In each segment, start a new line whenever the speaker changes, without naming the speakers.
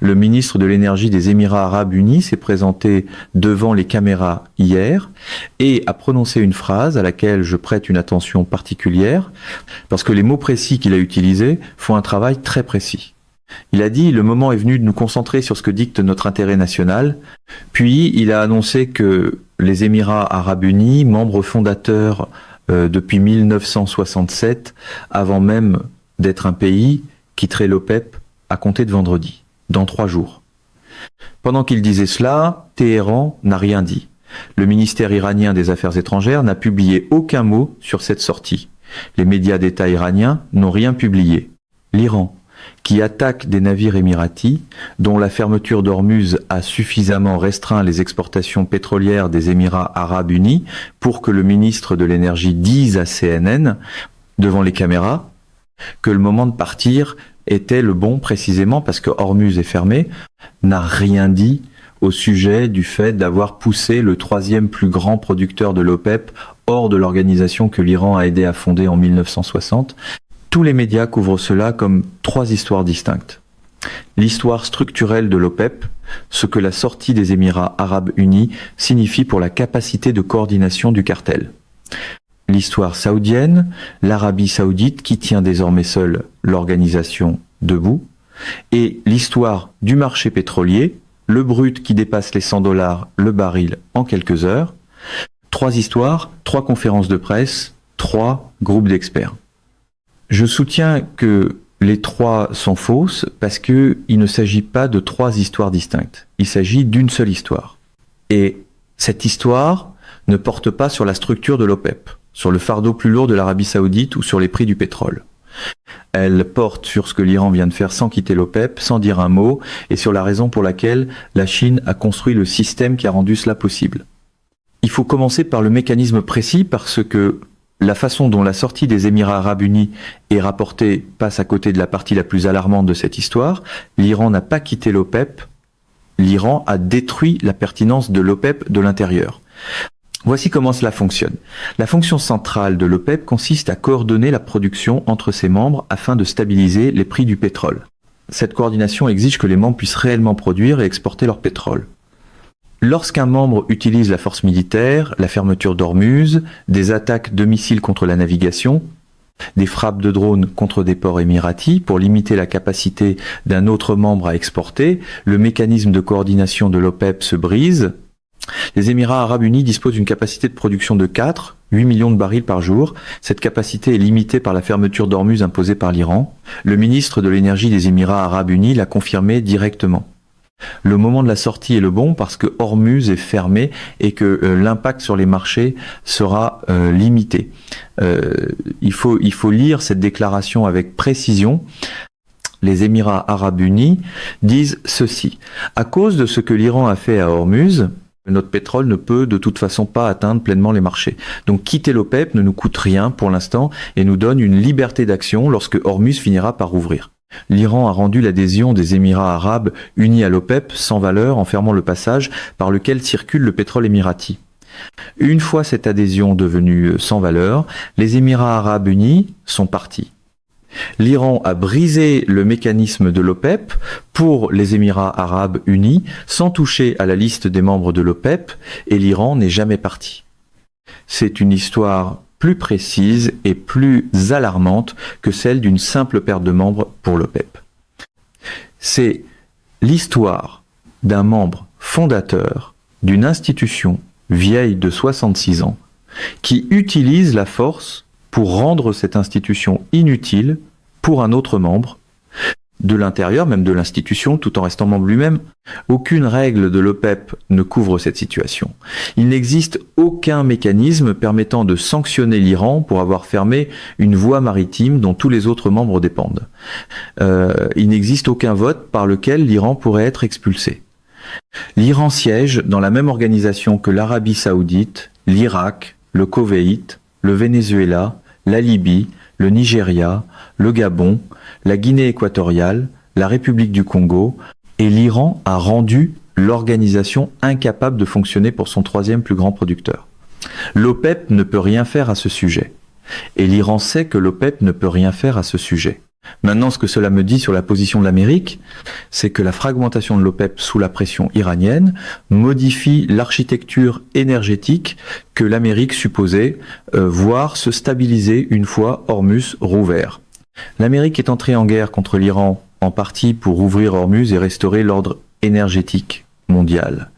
Le ministre de l'Énergie des Émirats Arabes Unis s'est présenté devant les caméras hier et a prononcé une phrase à laquelle je prête une attention particulière parce que les mots précis qu'il a utilisés font un travail très précis. Il a dit « Le moment est venu de nous concentrer sur ce que dicte notre intérêt national ». Puis il a annoncé que les Émirats Arabes Unis, membres fondateurs depuis 1967, avant même d'être un pays, quitterait l'OPEP à compter de vendredi, dans 3 jours. Pendant qu'il disait cela, Téhéran n'a rien dit. Le ministère iranien des Affaires étrangères n'a publié aucun mot sur cette sortie. Les médias d'État iraniens n'ont rien publié. L'Iran, qui attaque des navires émiratis, dont la fermeture d'Ormuz a suffisamment restreint les exportations pétrolières des Émirats Arabes Unis pour que le ministre de l'Énergie dise à CNN, devant les caméras, que le moment de partir était le bon précisément parce que Ormuz est fermé, n'a rien dit au sujet du fait d'avoir poussé le 3e plus grand producteur de l'OPEP hors de l'organisation que l'Iran a aidé à fonder en 1960. Tous les médias couvrent cela comme 3 histoires distinctes. L'histoire structurelle de l'OPEP, ce que la sortie des Émirats Arabes Unis signifie pour la capacité de coordination du cartel. L'histoire saoudienne, l'Arabie saoudite qui tient désormais seule l'organisation debout, et l'histoire du marché pétrolier, le brut qui dépasse les $100 le baril en quelques heures. 3 histoires, 3 conférences de presse, 3 groupes d'experts. Je soutiens que les 3 sont fausses parce qu'il ne s'agit pas de 3 histoires distinctes. Il s'agit d'une seule histoire. Et cette histoire ne porte pas sur la structure de l'OPEP, sur le fardeau plus lourd de l'Arabie saoudite ou sur les prix du pétrole. Elle porte sur ce que l'Iran vient de faire sans quitter l'OPEP, sans dire un mot, et sur la raison pour laquelle la Chine a construit le système qui a rendu cela possible. Il faut commencer par le mécanisme précis parce que la façon dont la sortie des Émirats Arabes Unis est rapportée passe à côté de la partie la plus alarmante de cette histoire. L'Iran n'a pas quitté l'OPEP, l'Iran a détruit la pertinence de l'OPEP de l'intérieur. Voici comment cela fonctionne. La fonction centrale de l'OPEP consiste à coordonner la production entre ses membres afin de stabiliser les prix du pétrole. Cette coordination exige que les membres puissent réellement produire et exporter leur pétrole. Lorsqu'un membre utilise la force militaire, la fermeture d'Ormuz, des attaques de missiles contre la navigation, des frappes de drones contre des ports émiratis pour limiter la capacité d'un autre membre à exporter, le mécanisme de coordination de l'OPEP se brise. Les Émirats Arabes Unis disposent d'une capacité de production de 8 millions de barils par jour. Cette capacité est limitée par la fermeture d'Ormuz imposée par l'Iran. Le ministre de l'Énergie des Émirats Arabes Unis l'a confirmé directement. Le moment de la sortie est le bon parce que Ormuz est fermé et que l'impact sur les marchés sera limité. Il faut lire cette déclaration avec précision. Les Émirats Arabes Unis disent ceci. À cause de ce que l'Iran a fait à Ormuz, notre pétrole ne peut de toute façon pas atteindre pleinement les marchés. Donc quitter l'OPEP ne nous coûte rien pour l'instant et nous donne une liberté d'action lorsque Ormuz finira par rouvrir. L'Iran a rendu l'adhésion des Émirats Arabes Unis à l'OPEP sans valeur en fermant le passage par lequel circule le pétrole émirati. Une fois cette adhésion devenue sans valeur, les Émirats Arabes Unis sont partis. L'Iran a brisé le mécanisme de l'OPEP pour les Émirats Arabes Unis sans toucher à la liste des membres de l'OPEP et l'Iran n'est jamais parti. C'est une histoire plus précise et plus alarmante que celle d'une simple perte de membres pour l'OPEP. C'est l'histoire d'un membre fondateur d'une institution vieille de 66 ans qui utilise la force pour rendre cette institution inutile pour un autre membre, de l'intérieur même de l'institution, tout en restant membre lui-même. Aucune règle de l'OPEP ne couvre cette situation. Il n'existe aucun mécanisme permettant de sanctionner l'Iran pour avoir fermé une voie maritime dont tous les autres membres dépendent. Il n'existe aucun vote par lequel l'Iran pourrait être expulsé. L'Iran siège dans la même organisation que l'Arabie saoudite, l'Irak, le Koweït, le Venezuela, la Libye, le Nigeria, le Gabon, la Guinée équatoriale, la République du Congo, et l'Iran a rendu l'organisation incapable de fonctionner pour son 3e plus grand producteur. L'OPEP ne peut rien faire à ce sujet. Et l'Iran sait que l'OPEP ne peut rien faire à ce sujet. Maintenant, ce que cela me dit sur la position de l'Amérique, c'est que la fragmentation de l'OPEP sous la pression iranienne modifie l'architecture énergétique que l'Amérique supposait voir se stabiliser une fois Hormuz rouvert. L'Amérique est entrée en guerre contre l'Iran en partie pour ouvrir Hormuz et restaurer l'ordre énergétique mondial.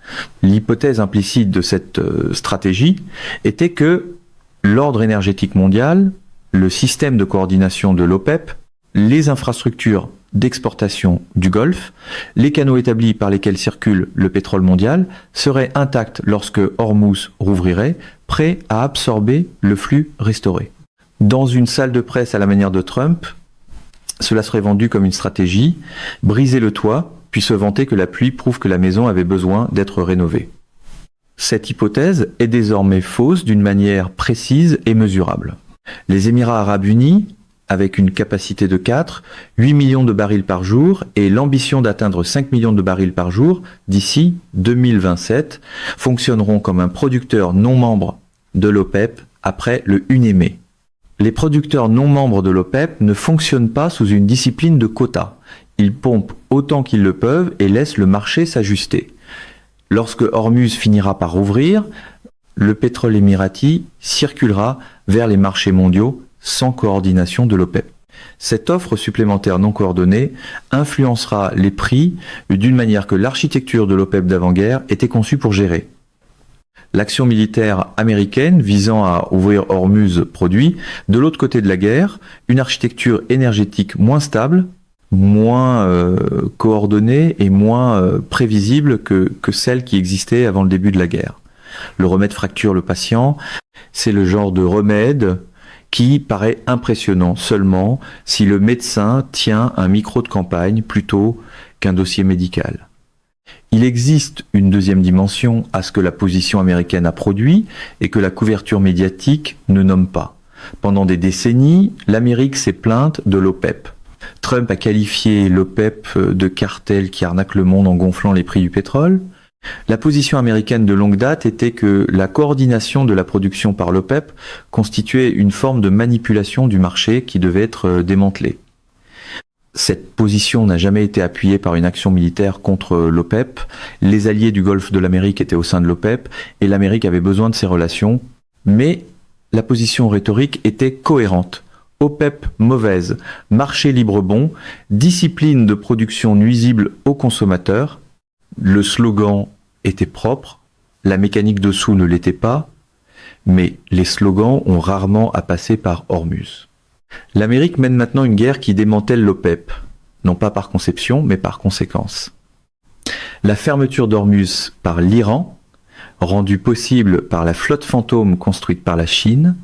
L'hypothèse implicite de cette stratégie était que l'ordre énergétique mondial, le système de coordination de l'OPEP, les infrastructures d'exportation du Golfe, les canaux établis par lesquels circule le pétrole mondial seraient intacts lorsque Hormuz rouvrirait, prêts à absorber le flux restauré. Dans une salle de presse à la manière de Trump, cela serait vendu comme une stratégie, briser le toit, puis se vanter que la pluie prouve que la maison avait besoin d'être rénovée. Cette hypothèse est désormais fausse d'une manière précise et mesurable. Les Émirats arabes unis, avec une capacité de 8 millions de barils par jour et l'ambition d'atteindre 5 millions de barils par jour d'ici 2027, fonctionneront comme un producteur non membre de l'OPEP après le 1er mai. Les producteurs non membres de l'OPEP ne fonctionnent pas sous une discipline de quotas. Ils pompent autant qu'ils le peuvent et laissent le marché s'ajuster. Lorsque Hormuz finira par rouvrir, le pétrole émirati circulera vers les marchés mondiaux sans coordination de l'OPEP. Cette offre supplémentaire non coordonnée influencera les prix d'une manière que l'architecture de l'OPEP d'avant-guerre était conçue pour gérer. L'action militaire américaine visant à ouvrir Hormuz produit, de l'autre côté de la guerre, une architecture énergétique moins stable, moins coordonnée et moins prévisible que celle qui existait avant le début de la guerre. Le remède fracture le patient, c'est le genre de remède qui paraît impressionnant seulement si le médecin tient un micro de campagne plutôt qu'un dossier médical. Il existe une deuxième dimension à ce que la position américaine a produit et que la couverture médiatique ne nomme pas. Pendant des décennies, l'Amérique s'est plainte de l'OPEP. Trump a qualifié l'OPEP de cartel qui arnaque le monde en gonflant les prix du pétrole. La position américaine de longue date était que la coordination de la production par l'OPEP constituait une forme de manipulation du marché qui devait être démantelée. Cette position n'a jamais été appuyée par une action militaire contre l'OPEP. Les alliés du Golfe de l'Amérique étaient au sein de l'OPEP et l'Amérique avait besoin de ces relations. Mais la position rhétorique était cohérente. OPEP mauvaise, marché libre bon, discipline de production nuisible aux consommateurs. Le slogan était propre, la mécanique dessous ne l'était pas, mais les slogans ont rarement à passer par Hormuz. L'Amérique mène maintenant une guerre qui démantèle l'OPEP, non pas par conception, mais par conséquence. La fermeture d'Hormuz par l'Iran, rendue possible par la flotte fantôme construite par la Chine,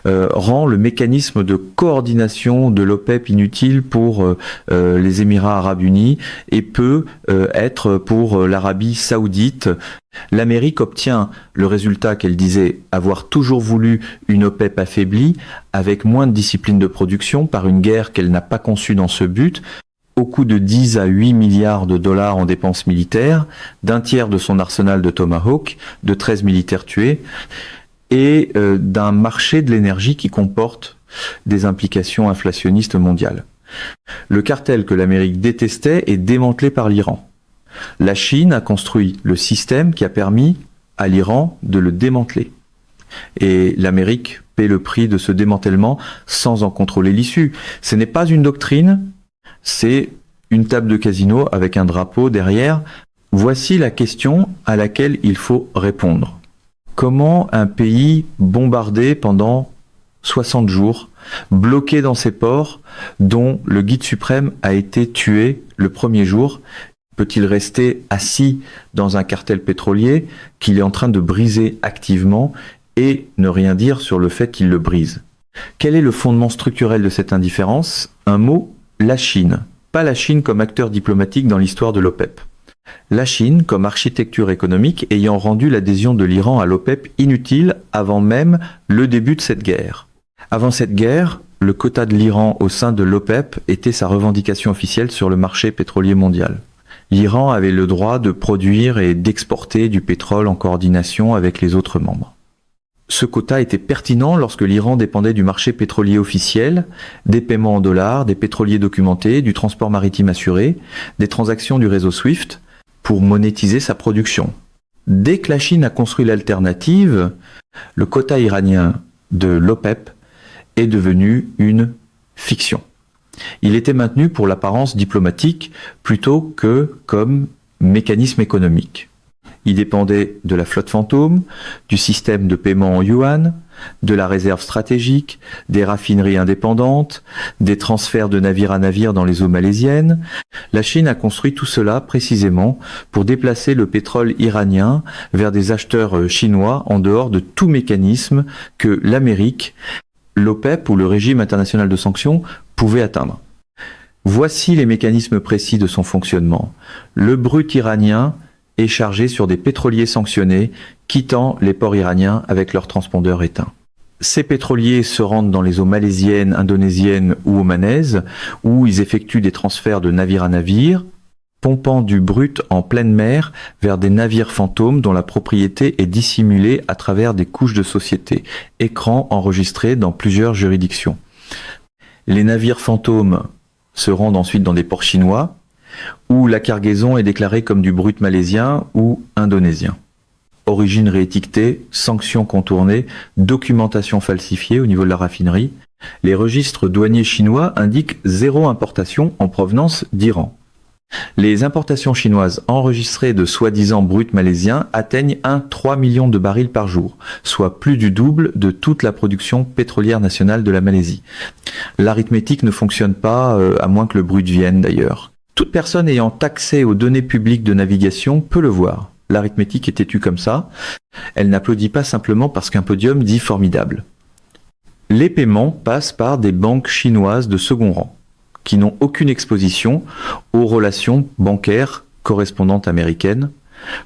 rend le mécanisme de coordination de l'OPEP inutile pour les Émirats arabes unis et peut être pour l'Arabie saoudite. L'Amérique obtient le résultat qu'elle disait avoir toujours voulu, une OPEP affaiblie, avec moins de discipline de production par une guerre qu'elle n'a pas conçue dans ce but, au coût de 10 à 8 milliards de dollars en dépenses militaires, d'un tiers de son arsenal de Tomahawk, de 13 militaires tués, et d'un marché de l'énergie qui comporte des implications inflationnistes mondiales. Le cartel que l'Amérique détestait est démantelé par l'Iran. La Chine a construit le système qui a permis à l'Iran de le démanteler. Et l'Amérique paie le prix de ce démantèlement sans en contrôler l'issue. Ce n'est pas une doctrine, c'est une table de casino avec un drapeau derrière. Voici la question à laquelle il faut répondre. Comment un pays bombardé pendant 60 jours, bloqué dans ses ports, dont le guide suprême a été tué le premier jour, peut-il rester assis dans un cartel pétrolier qu'il est en train de briser activement et ne rien dire sur le fait qu'il le brise? Quel est le fondement structurel de cette indifférence? Un mot, la Chine. Pas la Chine comme acteur diplomatique dans l'histoire de l'OPEP. La Chine comme architecture économique ayant rendu l'adhésion de l'Iran à l'OPEP inutile avant même le début de cette guerre. Avant cette guerre, le quota de l'Iran au sein de l'OPEP était sa revendication officielle sur le marché pétrolier mondial. L'Iran avait le droit de produire et d'exporter du pétrole en coordination avec les autres membres. Ce quota était pertinent lorsque l'Iran dépendait du marché pétrolier officiel, des paiements en dollars, des pétroliers documentés, du transport maritime assuré, des transactions du réseau SWIFT pour monétiser sa production. Dès que la Chine a construit l'alternative, le quota iranien de l'OPEP est devenu une fiction. Il était maintenu pour l'apparence diplomatique plutôt que comme mécanisme économique. Il dépendait de la flotte fantôme, du système de paiement en yuan, de la réserve stratégique, des raffineries indépendantes, des transferts de navire à navire dans les eaux malaisiennes. La Chine a construit tout cela précisément pour déplacer le pétrole iranien vers des acheteurs chinois en dehors de tout mécanisme que l'Amérique, l'OPEP ou le régime international de sanctions pouvaient atteindre. Voici les mécanismes précis de son fonctionnement. Le brut iranien est chargé sur des pétroliers sanctionnés quittant les ports iraniens avec leurs transpondeurs éteints. Ces pétroliers se rendent dans les eaux malaisiennes, indonésiennes ou omanaises, où ils effectuent des transferts de navire à navire, pompant du brut en pleine mer vers des navires fantômes dont la propriété est dissimulée à travers des couches de société, écrans enregistrés dans plusieurs juridictions. Les navires fantômes se rendent ensuite dans des ports chinois, où la cargaison est déclarée comme du brut malaisien ou indonésien. Origine réétiquetée, sanctions contournées, documentation falsifiée au niveau de la raffinerie. Les registres douaniers chinois indiquent 0 importation en provenance d'Iran. Les importations chinoises enregistrées de soi-disant brut malaisien atteignent 3 millions de barils par jour, soit plus du double de toute la production pétrolière nationale de la Malaisie. L'arithmétique ne fonctionne pas, à moins que le brut vienne d'ailleurs. Toute personne ayant accès aux données publiques de navigation peut le voir. L'arithmétique est têtue comme ça. Elle n'applaudit pas simplement parce qu'un podium dit formidable. Les paiements passent par des banques chinoises de second rang, qui n'ont aucune exposition aux relations bancaires correspondantes américaines,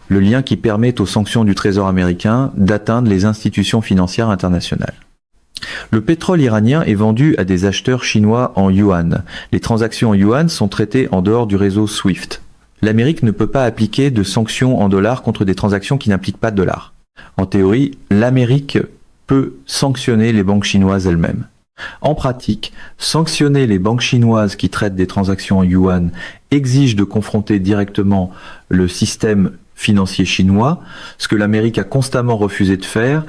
le lien qui permet aux sanctions du Trésor américain d'atteindre les institutions financières internationales. Le pétrole iranien est vendu à des acheteurs chinois en yuan. Les transactions en yuan sont traitées en dehors du réseau SWIFT. L'Amérique ne peut pas appliquer de sanctions en dollars contre des transactions qui n'impliquent pas de dollars. En théorie, l'Amérique peut sanctionner les banques chinoises elles-mêmes. En pratique, sanctionner les banques chinoises qui traitent des transactions en yuan exige de confronter directement le système financier chinois, ce que l'Amérique a constamment refusé de faire,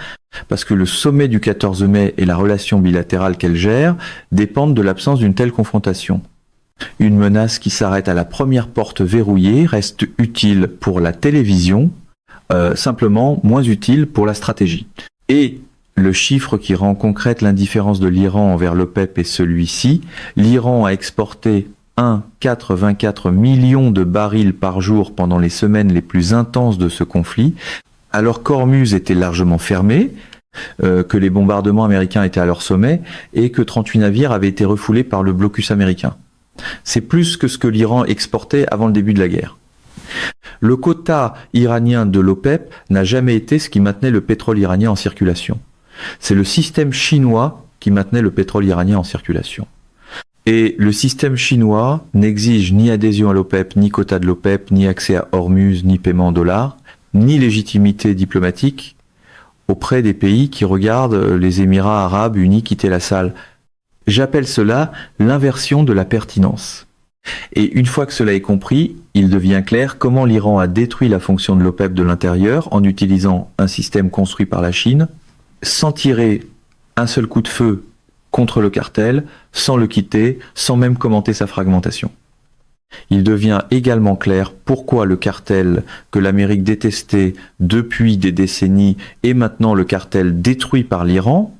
parce que le sommet du 14 mai et la relation bilatérale qu'elle gère dépendent de l'absence d'une telle confrontation. Une menace qui s'arrête à la première porte verrouillée reste utile pour la télévision, simplement moins utile pour la stratégie. Et le chiffre qui rend concrète l'indifférence de l'Iran envers l'OPEP est celui-ci. L'Iran a exporté 1,24 millions de barils par jour pendant les semaines les plus intenses de ce conflit, alors qu'Ormuz était largement fermé, que les bombardements américains étaient à leur sommet et que 38 navires avaient été refoulés par le blocus américain. C'est plus que ce que l'Iran exportait avant le début de la guerre. Le quota iranien de l'OPEP n'a jamais été ce qui maintenait le pétrole iranien en circulation. C'est le système chinois qui maintenait le pétrole iranien en circulation. Et le système chinois n'exige ni adhésion à l'OPEP, ni quota de l'OPEP, ni accès à Hormuz, ni paiement en dollars, ni légitimité diplomatique auprès des pays qui regardent les Émirats arabes unis quitter la salle. J'appelle cela l'inversion de la pertinence. Et une fois que cela est compris, il devient clair comment l'Iran a détruit la fonction de l'OPEP de l'intérieur en utilisant un système construit par la Chine, sans tirer un seul coup de feu contre le cartel, sans le quitter, sans même commenter sa fragmentation. Il devient également clair pourquoi le cartel que l'Amérique détestait depuis des décennies est maintenant le cartel détruit par l'Iran,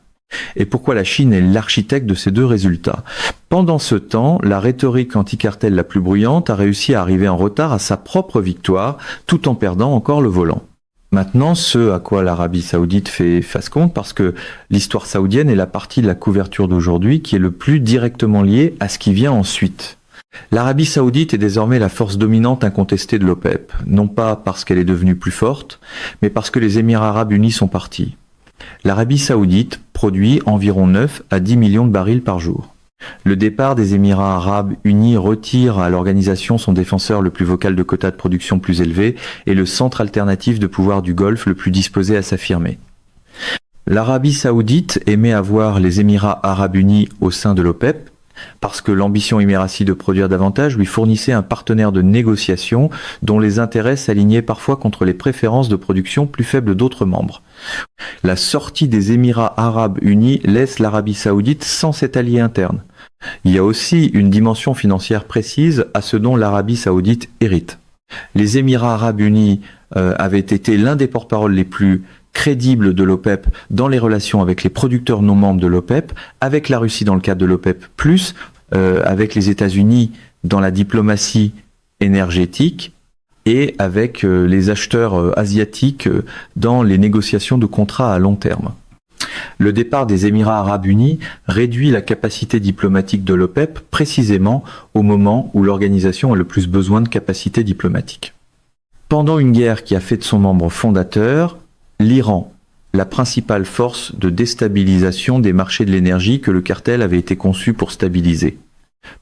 et pourquoi la Chine est l'architecte de ces deux résultats. Pendant ce temps, la rhétorique anti-cartel la plus bruyante a réussi à arriver en retard à sa propre victoire, tout en perdant encore le volant. Maintenant, ce à quoi l'Arabie Saoudite fait face compte, parce que l'histoire saoudienne est la partie de la couverture d'aujourd'hui qui est le plus directement liée à ce qui vient ensuite. L'Arabie Saoudite est désormais la force dominante incontestée de l'OPEP, non pas parce qu'elle est devenue plus forte, mais parce que les Émirats arabes unis sont partis. L'Arabie Saoudite produit environ 9 à 10 millions de barils par jour. Le départ des Émirats arabes unis retire à l'organisation son défenseur le plus vocal de quotas de production plus élevé et le centre alternatif de pouvoir du Golfe le plus disposé à s'affirmer. L'Arabie Saoudite aimait avoir les Émirats Arabes Unis au sein de l'OPEP parce que l'ambition émiratie de produire davantage lui fournissait un partenaire de négociation dont les intérêts s'alignaient parfois contre les préférences de production plus faibles d'autres membres. La sortie des Émirats Arabes Unis laisse l'Arabie Saoudite sans cet allié interne. Il y a aussi une dimension financière précise à ce dont l'Arabie Saoudite hérite. Les Émirats Arabes Unis avaient été l'un des porte-paroles les plus crédibles de l'OPEP dans les relations avec les producteurs non membres de l'OPEP, avec la Russie dans le cadre de l'OPEP+, avec les États-Unis dans la diplomatie énergétique et avec les acheteurs asiatiques dans les négociations de contrats à long terme. Le départ des Émirats Arabes Unis réduit la capacité diplomatique de l'OPEP précisément au moment où l'organisation a le plus besoin de capacité diplomatique. Pendant une guerre qui a fait de son membre fondateur l'Iran, la principale force de déstabilisation des marchés de l'énergie que le cartel avait été conçu pour stabiliser.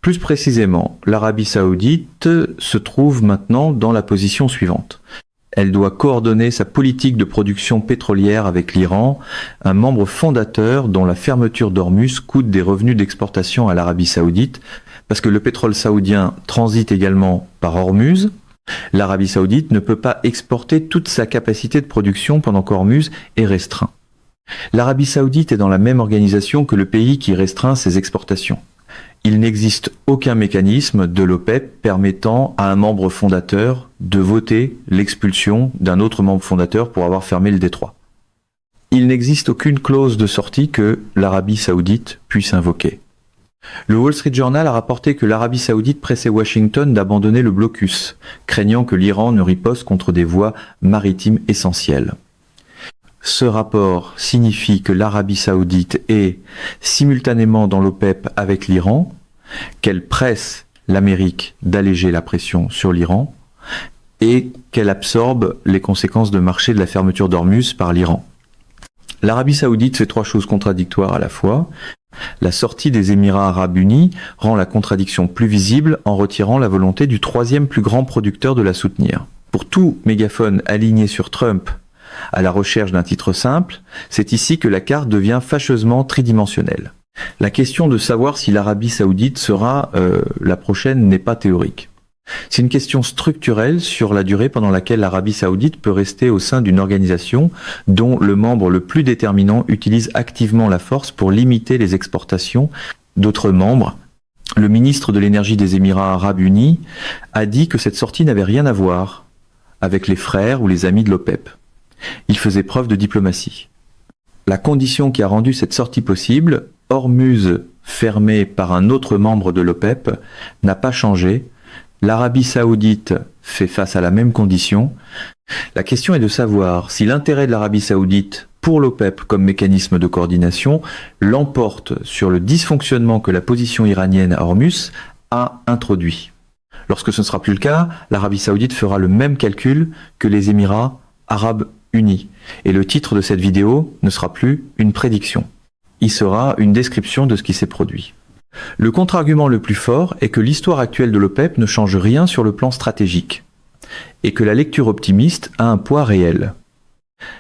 Plus précisément, l'Arabie Saoudite se trouve maintenant dans la position suivante. Elle doit coordonner sa politique de production pétrolière avec l'Iran, un membre fondateur dont la fermeture d'Ormuz coûte des revenus d'exportation à l'Arabie Saoudite, parce que le pétrole saoudien transite également par Ormuz. L'Arabie Saoudite ne peut pas exporter toute sa capacité de production pendant qu'Ormuz est restreint. L'Arabie Saoudite est dans la même organisation que le pays qui restreint ses exportations. Il n'existe aucun mécanisme de l'OPEP permettant à un membre fondateur de voter l'expulsion d'un autre membre fondateur pour avoir fermé le détroit. Il n'existe aucune clause de sortie que l'Arabie Saoudite puisse invoquer. Le Wall Street Journal a rapporté que l'Arabie Saoudite pressait Washington d'abandonner le blocus, craignant que l'Iran ne riposte contre des voies maritimes essentielles. Ce rapport signifie que l'Arabie Saoudite est simultanément dans l'OPEP avec l'Iran, qu'elle presse l'Amérique d'alléger la pression sur l'Iran et qu'elle absorbe les conséquences de marché de la fermeture d'Ormuz par l'Iran. L'Arabie Saoudite fait trois choses contradictoires à la fois. La sortie des Émirats Arabes Unis rend la contradiction plus visible en retirant la volonté du troisième plus grand producteur de la soutenir. Pour tout mégaphone aligné sur Trump à la recherche d'un titre simple, c'est ici que la carte devient fâcheusement tridimensionnelle. La question de savoir si l'Arabie Saoudite sera la prochaine n'est pas théorique. C'est une question structurelle sur la durée pendant laquelle l'Arabie Saoudite peut rester au sein d'une organisation dont le membre le plus déterminant utilise activement la force pour limiter les exportations d'autres membres. Le ministre de l'énergie des Émirats Arabes Unis a dit que cette sortie n'avait rien à voir avec les frères ou les amis de l'OPEP. Il faisait preuve de diplomatie. La condition qui a rendu cette sortie possible, Ormuz fermé par un autre membre de l'OPEP, n'a pas changé. L'Arabie Saoudite fait face à la même condition. La question est de savoir si l'intérêt de l'Arabie Saoudite pour l'OPEP comme mécanisme de coordination l'emporte sur le dysfonctionnement que la position iranienne à Ormuz a introduit. Lorsque ce ne sera plus le cas, l'Arabie Saoudite fera le même calcul que les Émirats Arabes Unis. Et le titre de cette vidéo ne sera plus une prédiction. Il sera une description de ce qui s'est produit. Le contre-argument le plus fort est que l'histoire actuelle de l'OPEP ne change rien sur le plan stratégique et que la lecture optimiste a un poids réel.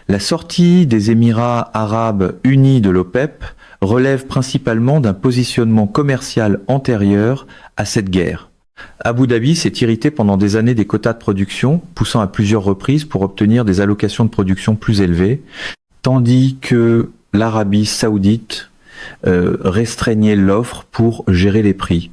La sortie des Émirats Arabes Unis de l'OPEP relève principalement d'un positionnement commercial antérieur à cette guerre. Abu Dhabi s'est irrité pendant des années des quotas de production, poussant à plusieurs reprises pour obtenir des allocations de production plus élevées, tandis que l'Arabie Saoudite restreignait l'offre pour gérer les prix.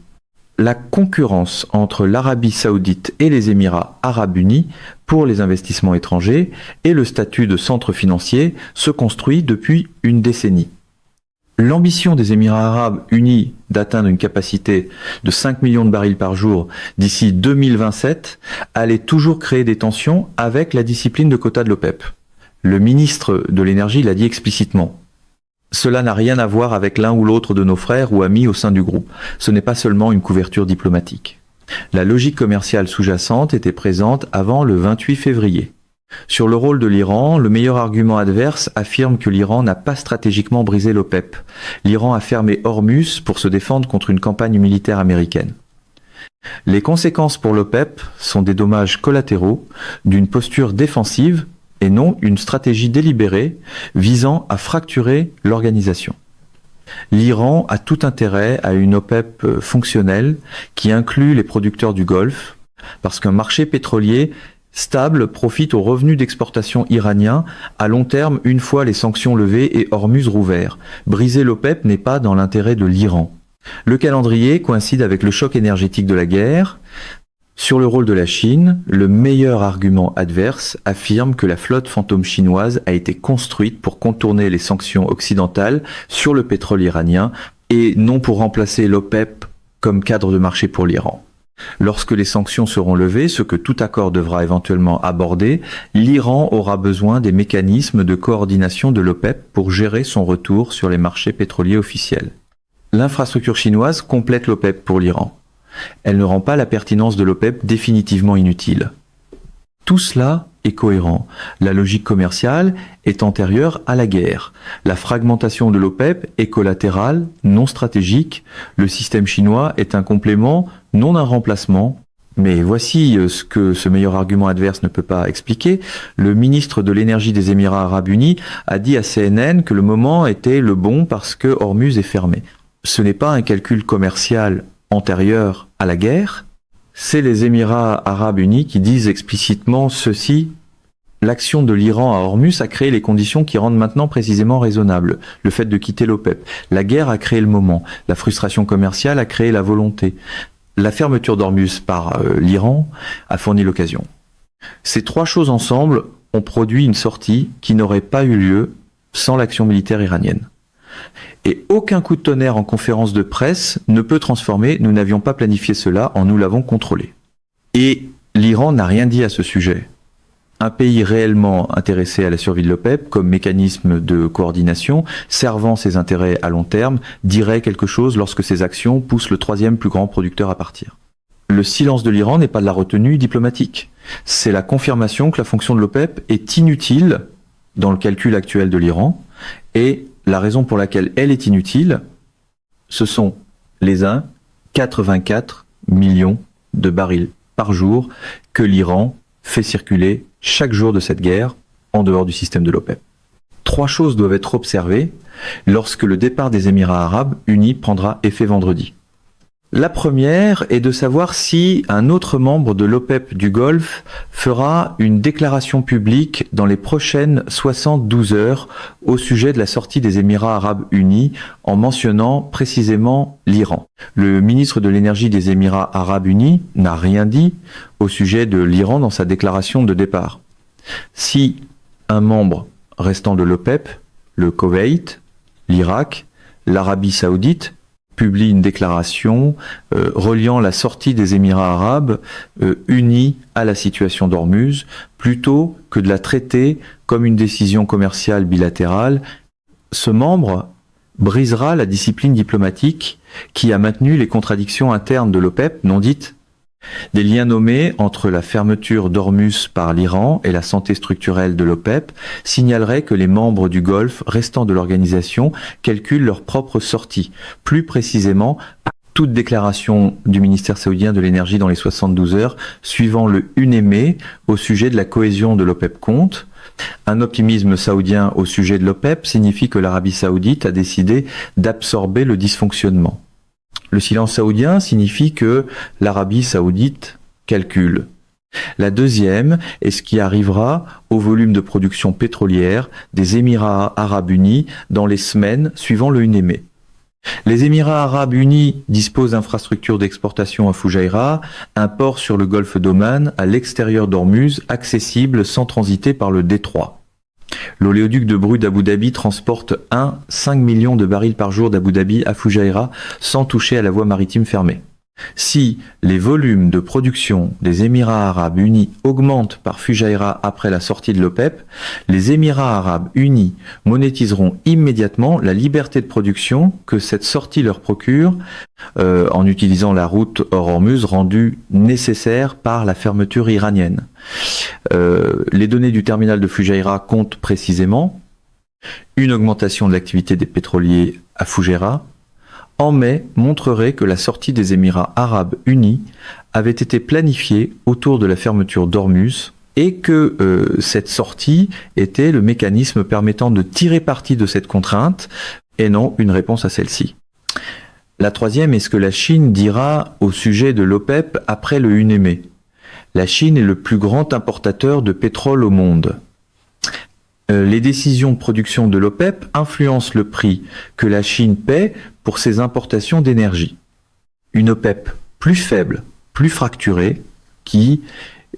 La concurrence entre l'Arabie Saoudite et les Émirats Arabes Unis pour les investissements étrangers et le statut de centre financier se construit depuis une décennie. L'ambition des Émirats Arabes Unis d'atteindre une capacité de 5 millions de barils par jour d'ici 2027 allait toujours créer des tensions avec la discipline de quotas de l'OPEP. Le ministre de l'énergie l'a dit explicitement. Cela n'a rien à voir avec l'un ou l'autre de nos frères ou amis au sein du groupe. Ce n'est pas seulement une couverture diplomatique. La logique commerciale sous-jacente était présente avant le 28 février. Sur le rôle de l'Iran, le meilleur argument adverse affirme que l'Iran n'a pas stratégiquement brisé l'OPEP. L'Iran a fermé Ormuz pour se défendre contre une campagne militaire américaine. Les conséquences pour l'OPEP sont des dommages collatéraux d'une posture défensive et non une stratégie délibérée visant à fracturer l'organisation. L'Iran a tout intérêt à une OPEP fonctionnelle qui inclut les producteurs du Golfe, parce qu'un marché pétrolier stable profite aux revenus d'exportation iraniens à long terme une fois les sanctions levées et Hormuz rouvert. Briser l'OPEP n'est pas dans l'intérêt de l'Iran. Le calendrier coïncide avec le choc énergétique de la guerre. Sur le rôle de la Chine, le meilleur argument adverse affirme que la flotte fantôme chinoise a été construite pour contourner les sanctions occidentales sur le pétrole iranien et non pour remplacer l'OPEP comme cadre de marché pour l'Iran. Lorsque les sanctions seront levées, ce que tout accord devra éventuellement aborder, l'Iran aura besoin des mécanismes de coordination de l'OPEP pour gérer son retour sur les marchés pétroliers officiels. L'infrastructure chinoise complète l'OPEP pour l'Iran. Elle ne rend pas la pertinence de l'OPEP définitivement inutile. Tout cela est cohérent. La logique commerciale est antérieure à la guerre. La fragmentation de l'OPEP est collatérale, non stratégique. Le système chinois est un complément, non un remplacement. Mais voici ce que ce meilleur argument adverse ne peut pas expliquer. Le ministre de l'énergie des Émirats arabes unis a dit à CNN que le moment était le bon parce que Hormuz est fermé. Ce n'est pas un calcul commercial antérieur à la guerre, c'est les Émirats arabes unis qui disent explicitement ceci. L'action de l'Iran à Hormuz a créé les conditions qui rendent maintenant précisément raisonnable le fait de quitter l'OPEP. La guerre a créé le moment, la frustration commerciale a créé la volonté. La fermeture d'Hormuz par l'Iran a fourni l'occasion. Ces trois choses ensemble ont produit une sortie qui n'aurait pas eu lieu sans l'action militaire iranienne. Et aucun coup de tonnerre en conférence de presse ne peut transformer « nous n'avions pas planifié cela en nous l'avons contrôlé ». Et l'Iran n'a rien dit à ce sujet. Un pays réellement intéressé à la survie de l'OPEP comme mécanisme de coordination, servant ses intérêts à long terme, dirait quelque chose lorsque ses actions poussent le troisième plus grand producteur à partir. Le silence de l'Iran n'est pas de la retenue diplomatique. C'est la confirmation que la fonction de l'OPEP est inutile dans le calcul actuel de l'Iran et la raison pour laquelle elle est inutile, ce sont les 84 millions de barils par jour que l'Iran fait circuler chaque jour de cette guerre en dehors du système de l'OPEP. Trois choses doivent être observées lorsque le départ des Émirats arabes unis prendra effet vendredi. La première est de savoir si un autre membre de l'OPEP du Golfe fera une déclaration publique dans les prochaines 72 heures au sujet de la sortie des Émirats arabes unis en mentionnant précisément l'Iran. Le ministre de l'énergie des Émirats arabes unis n'a rien dit au sujet de l'Iran dans sa déclaration de départ. Si un membre restant de l'OPEP, le Koweït, l'Irak, l'Arabie saoudite, publie une déclaration reliant la sortie des Émirats arabes unis à la situation d'Hormuz, plutôt que de la traiter comme une décision commerciale bilatérale, ce membre brisera la discipline diplomatique qui a maintenu les contradictions internes de l'OPEP non dites. Des liens nommés entre la fermeture d'Hormuz par l'Iran et la santé structurelle de l'OPEP signaleraient que les membres du Golfe restant de l'organisation calculent leur propre sortie. Plus précisément, toute déclaration du ministère saoudien de l'énergie dans les 72 heures suivant le UNEME au sujet de la cohésion de l'OPEP compte. Un optimisme saoudien au sujet de l'OPEP signifie que l'Arabie saoudite a décidé d'absorber le dysfonctionnement. Le silence saoudien signifie que l'Arabie saoudite calcule. La deuxième est ce qui arrivera au volume de production pétrolière des Émirats arabes unis dans les semaines suivant le UNEME. Les Émirats arabes unis disposent d'infrastructures d'exportation à Fujairah, un port sur le golfe d'Oman à l'extérieur d'Hormuz, accessible sans transiter par le détroit. L'oléoduc de Bru d'Abu Dhabi transporte 5 millions de barils par jour d'Abu Dhabi à Fujairah sans toucher à la voie maritime fermée. Si les volumes de production des Émirats arabes unis augmentent par Fujairah après la sortie de l'OPEP, les Émirats arabes unis monétiseront immédiatement la liberté de production que cette sortie leur procure en utilisant la route hors Hormuz rendue nécessaire par la fermeture iranienne. Les données du terminal de Fujairah comptent précisément une augmentation de l'activité des pétroliers à Fujairah, en mai montrerait que la sortie des Émirats arabes unis avait été planifiée autour de la fermeture d'Hormuz et que cette sortie était le mécanisme permettant de tirer parti de cette contrainte et non une réponse à celle-ci. La troisième est ce que la Chine dira au sujet de l'OPEP après le 1er mai. La Chine est le plus grand importateur de pétrole au monde. Les décisions de production de l'OPEP influencent le prix que la Chine paie pour ses importations d'énergie. Une OPEP plus faible, plus fracturée, qui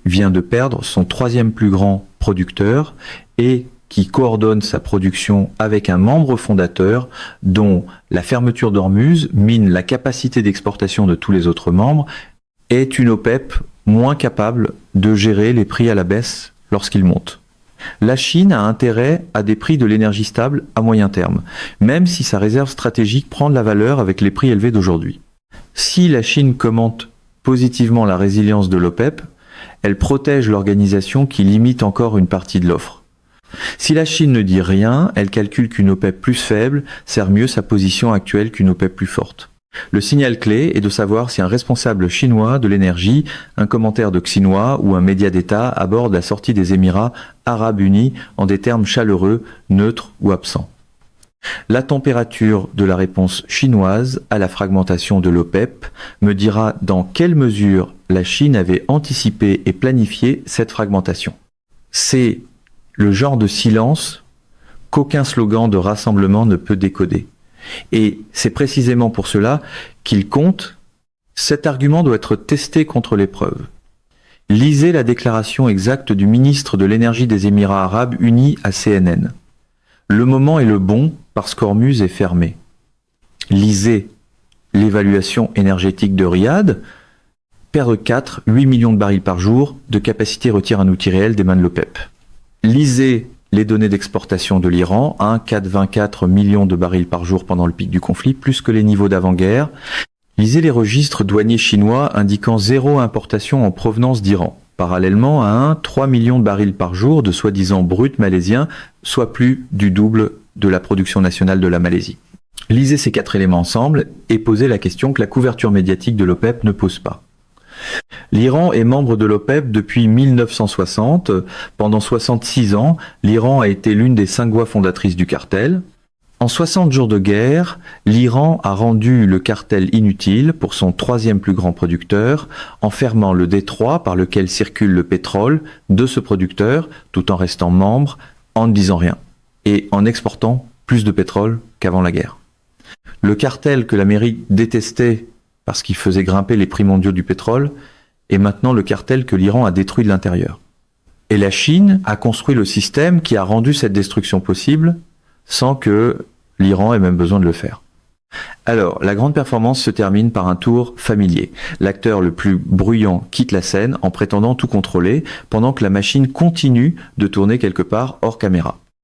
vient de perdre son troisième plus grand producteur et qui coordonne sa production avec un membre fondateur dont la fermeture d'Ormuz mine la capacité d'exportation de tous les autres membres, est une OPEP moins capable de gérer les prix à la baisse lorsqu'ils montent. La Chine a intérêt à des prix de l'énergie stable à moyen terme, même si sa réserve stratégique prend de la valeur avec les prix élevés d'aujourd'hui. Si la Chine commente positivement la résilience de l'OPEP, elle protège l'organisation qui limite encore une partie de l'offre. Si la Chine ne dit rien, elle calcule qu'une OPEP plus faible sert mieux sa position actuelle qu'une OPEP plus forte. Le signal clé est de savoir si un responsable chinois de l'énergie, un commentaire de Xinhua ou un média d'État aborde la sortie des Émirats arabes unis en des termes chaleureux, neutres ou absents. La température de la réponse chinoise à la fragmentation de l'OPEP me dira dans quelle mesure la Chine avait anticipé et planifié cette fragmentation. C'est le genre de silence qu'aucun slogan de rassemblement ne peut décoder. Et c'est précisément pour cela qu'il compte. Cet argument doit être testé contre l'épreuve. Lisez la déclaration exacte du ministre de l'énergie des Émirats arabes unis à CNN. Le moment est le bon parce qu'Ormuz est fermé. Lisez l'évaluation énergétique de Riyad, perdre 8 millions de barils par jour de capacité retire un outil réel des mains de l'OPEP. Lisez les données d'exportation de l'Iran, 4,24 millions de barils par jour pendant le pic du conflit, plus que les niveaux d'avant-guerre. Lisez les registres douaniers chinois indiquant 0 importation en provenance d'Iran, parallèlement à 3 millions de barils par jour de soi-disant brut malaisien, soit plus du double de la production nationale de la Malaisie. Lisez ces 4 éléments ensemble et posez la question que la couverture médiatique de l'OPEP ne pose pas. L'Iran est membre de l'OPEP depuis 1960. Pendant 66 ans, l'Iran a été l'une des 5 voix fondatrices du cartel. En 60 jours de guerre, l'Iran a rendu le cartel inutile pour son 3e plus grand producteur, en fermant le détroit par lequel circule le pétrole de ce producteur, tout en restant membre, en ne disant rien, et en exportant plus de pétrole qu'avant la guerre. Le cartel que l'Amérique détestait parce qu'il faisait grimper les prix mondiaux du pétrole, est maintenant le cartel que l'Iran a détruit de l'intérieur. Et la Chine a construit le système qui a rendu cette destruction possible sans que l'Iran ait même besoin de le faire. Alors, la grande performance se termine par un tour familier. L'acteur le plus bruyant quitte la scène en prétendant tout contrôler, pendant que la machine continue de tourner quelque part hors caméra.